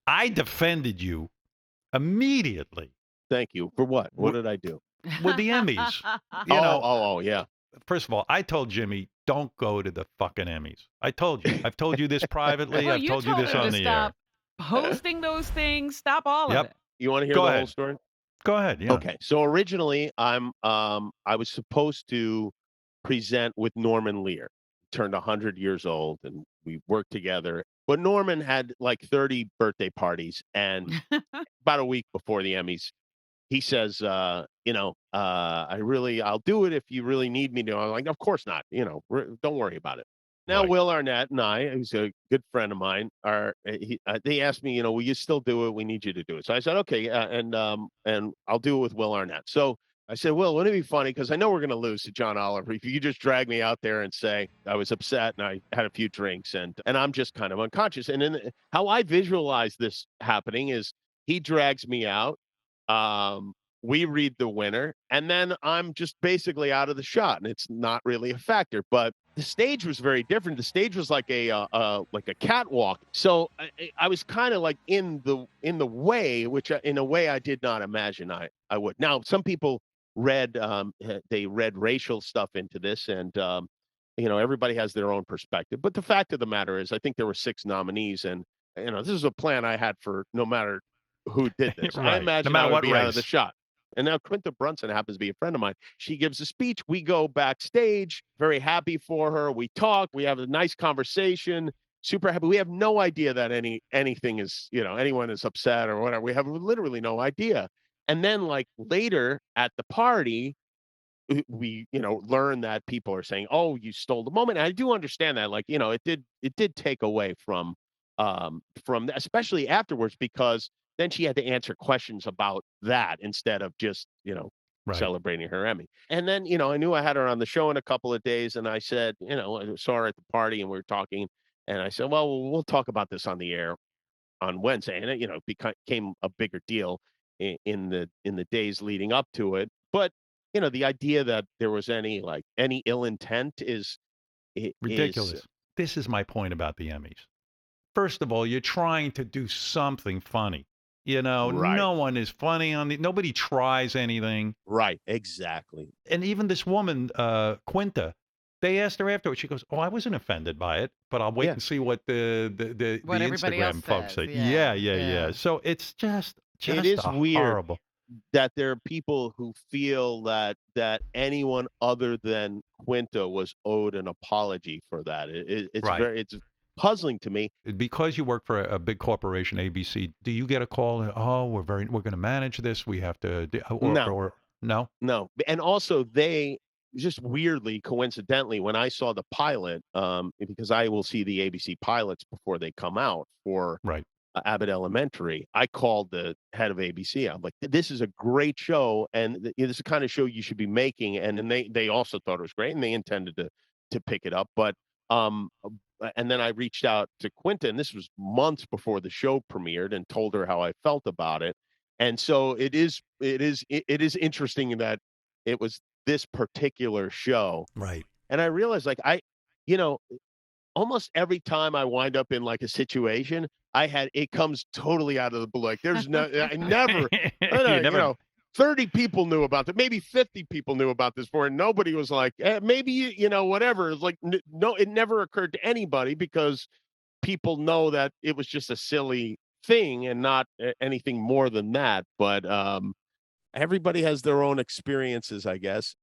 I defended you immediately Thank you. For what? What w- did I do? with the Emmys. You Oh, know, oh, oh, yeah. first of all, I told Jimmy, don't go to the fucking Emmys. I told you. I've told you this privately. Well, I've you told you told this him on to the air. stop posting those things, stop all of Yep. it. You want to hear Go the whole ahead. story? Go ahead. Yeah. Okay. So originally, I was supposed to present with Norman Lear. Turned 100 years old, and we worked together. But Norman had like 30 birthday parties, and about a week before the Emmys, he says, I'll do it if you really need me to. I'm like, of course not. Don't worry about it. Now, Right. Will Arnett and I, who's a good friend of mine, they asked me, will you still do it? We need you to do it. So I said, okay, and I'll do it with Will Arnett. So I said, Will, wouldn't it be funny? Because I know we're going to lose to John Oliver. If you could just drag me out there and say I was upset and I had a few drinks and I'm just kind of unconscious. And then how I visualize this happening is he drags me out. Um, we read the winner, and then I'm just basically out of the shot, and it's not really a factor. But the stage was very different. The stage was like a catwalk, so I was kind of like in the way, which in a way I did not imagine I would. Now, some people read they read racial stuff into this, and everybody has their own perspective. But the fact of the matter is, I think there were 6 nominees, and this is a plan I had for no matter who did this. I Right. No imagine I matter would what be out of the race. shot. And now Quinta Brunson happens to be a friend of mine. She gives a speech. We go backstage, very happy for her. We talk. We have a nice conversation. Super happy. We have no idea that anything is, anyone is upset or whatever. We have literally no idea. And then, like later at the party, we learn that people are saying, "Oh, you stole the moment." And I do understand that. Like, it did take away from especially afterwards, because then she had to answer questions about that instead of just Right. celebrating her Emmy. And then I knew I had her on the show in a couple of days, and I said, I saw her at the party and we were talking, and I said, well, we'll talk about this on the air on Wednesday, and it became a bigger deal in the days leading up to it. But the idea that there was any ill intent is Ridiculous. This is my point about the Emmys. First of all, you're trying to do something funny. right, No one is funny nobody tries anything. right, exactly. And even this woman, Quinta, they asked her afterwards. She goes, "Oh, I wasn't offended by it, but I'll wait Yeah, and see what What the everybody else Instagram folks says. say." Yeah, Yeah, yeah, yeah. yeah. So it's just it just is a weird horrible. that there are people who feel that anyone other than Quinta was owed an apology for that. Right. It's puzzling to me. Because you work for a big corporation, ABC, do you get a call? Oh, we're going to manage this. We have to, No, or no? no, and also they just weirdly, coincidentally, when I saw the pilot, because I will see the ABC pilots before they come out for Right. Abbott Elementary, I called the head of ABC. I'm like, "This is a great show, and this is the kind of show you should be making." And they also thought it was great, and they intended to pick it up. But and then I reached out to Quinta, and this was months before the show premiered, and told her how I felt about it. And so it is interesting that it was this particular show, Right. and I realized you know, almost every time I wind up in like a situation, it comes totally out of the blue. Like there's no, I never, You never. 30 people knew about it. Maybe 50 people knew about this before, and nobody was like, maybe, whatever. It's like, no, it never occurred to anybody because people know that it was just a silly thing and not anything more than that. But everybody has their own experiences, I guess.